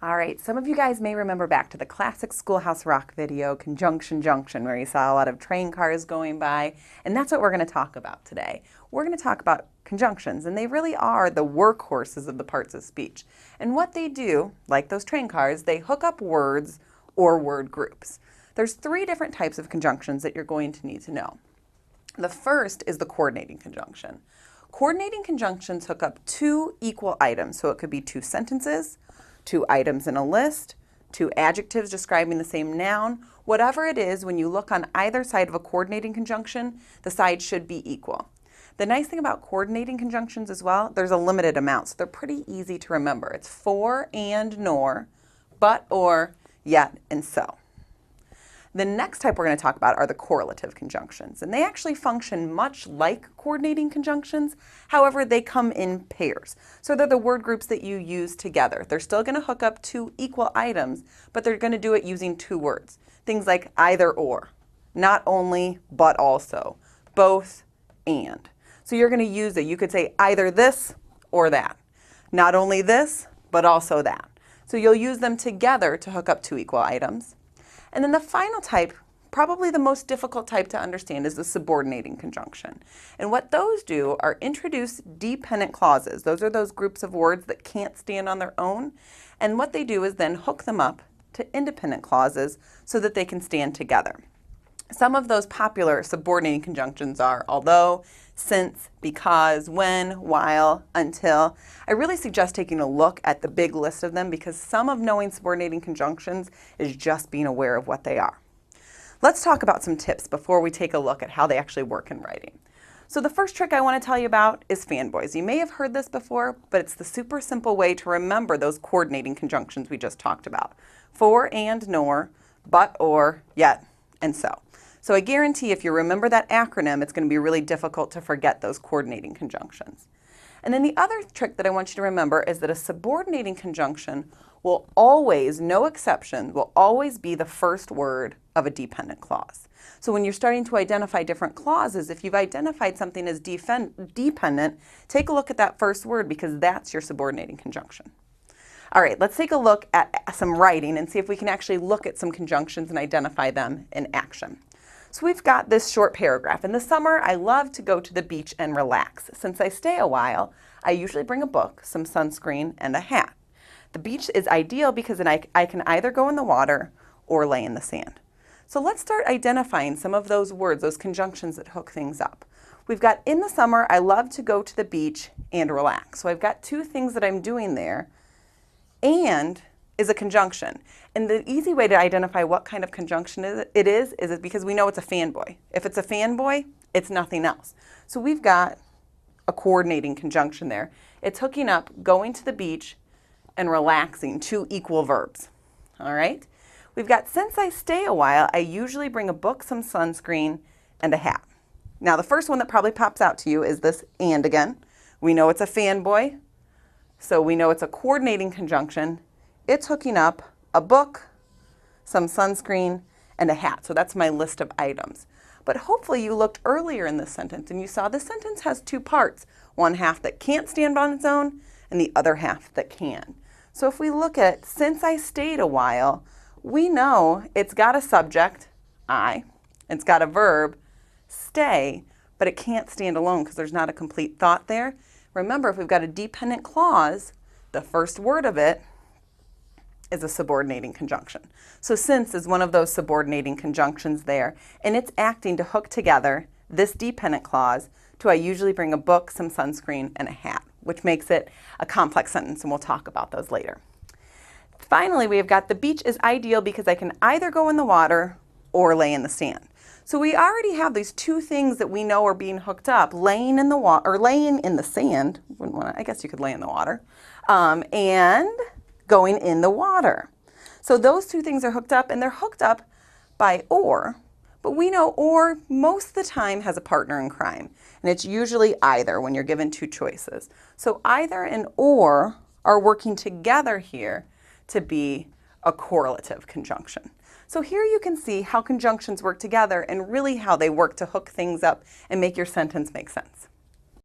All right, some of you guys may remember back to the classic Schoolhouse Rock video, Conjunction Junction, where you saw a lot of train cars going by, and that's what we're going to talk about today. We're going to talk about conjunctions, and they really are the workhorses of the parts of speech. And what they do, like those train cars, they hook up words or word groups. There's three different types of conjunctions that you're going to need to know. The first is the coordinating conjunction. Coordinating conjunctions hook up two equal items, so it could be two sentences, two items in a list, two adjectives describing the same noun. Whatever it is, when you look on either side of a coordinating conjunction, the sides should be equal. The nice thing about coordinating conjunctions as well, there's a limited amount, so they're pretty easy to remember. It's for and nor, but or, yet, and so. The next type we're going to talk about are the correlative conjunctions, and they actually function much like coordinating conjunctions. However, they come in pairs. So they're the word groups that you use together. They're still going to hook up two equal items, but they're going to do it using two words. Things like either or, not only, but also, both, and. So you're going to use it. You could say either this or that. Not only this, but also that. So you'll use them together to hook up two equal items. And then the final type, probably the most difficult type to understand, is the subordinating conjunction. And what those do are introduce dependent clauses. Those are those groups of words that can't stand on their own. And what they do is then hook them up to independent clauses so that they can stand together. Some of those popular subordinating conjunctions are although, since, because, when, while, until. I really suggest taking a look at the big list of them because some of knowing subordinating conjunctions is just being aware of what they are. Let's talk about some tips before we take a look at how they actually work in writing. So the first trick I want to tell you about is fanboys. You may have heard this before, but it's the super simple way to remember those coordinating conjunctions we just talked about. For and nor, but or, yet, and so. So I guarantee if you remember that acronym, it's going to be really difficult to forget those coordinating conjunctions. And then the other trick that I want you to remember is that a subordinating conjunction will always, no exception, will always be the first word of a dependent clause. So when you're starting to identify different clauses, if you've identified something as dependent, take a look at that first word because that's your subordinating conjunction. All right, let's take a look at some writing and see if we can actually look at some conjunctions and identify them in action. So we've got this short paragraph. In the summer, I love to go to the beach and relax. Since I stay a while, I usually bring a book, some sunscreen, and a hat. The beach is ideal because then I can either go in the water or lay in the sand. So let's start identifying some of those words, those conjunctions that hook things up. We've got in the summer, I love to go to the beach and relax. So I've got two things that I'm doing there, and is a conjunction. And the easy way to identify what kind of conjunction it is because we know it's a fanboy. If it's a fanboy, it's nothing else. So we've got a coordinating conjunction there. It's hooking up going to the beach and relaxing, two equal verbs. All right? We've got since I stay a while, I usually bring a book, some sunscreen, and a hat. Now the first one that probably pops out to you is this and again. We know it's a fanboy, so we know it's a coordinating conjunction. It's hooking up a book, some sunscreen, and a hat. So that's my list of items. But hopefully you looked earlier in this sentence and you saw this sentence has two parts, one half that can't stand on its own and the other half that can. So if we look at since I stayed a while, we know it's got a subject, I, it's got a verb, stay, but it can't stand alone because there's not a complete thought there. Remember, if we've got a dependent clause, the first word of it is a subordinating conjunction. So since is one of those subordinating conjunctions there, and it's acting to hook together this dependent clause to I usually bring a book, some sunscreen, and a hat, which makes it a complex sentence, and we'll talk about those later. Finally, we have got the beach is ideal because I can either go in the water or lay in the sand. So we already have these two things that we know are being hooked up, laying in the water or laying in the sand. I guess you could lay in the water, and going in the water. So those two things are hooked up, and they're hooked up by or, but we know or most of the time has a partner in crime, and it's usually either when you're given two choices. So either and or are working together here to be a correlative conjunction. So here you can see how conjunctions work together and really how they work to hook things up and make your sentence make sense.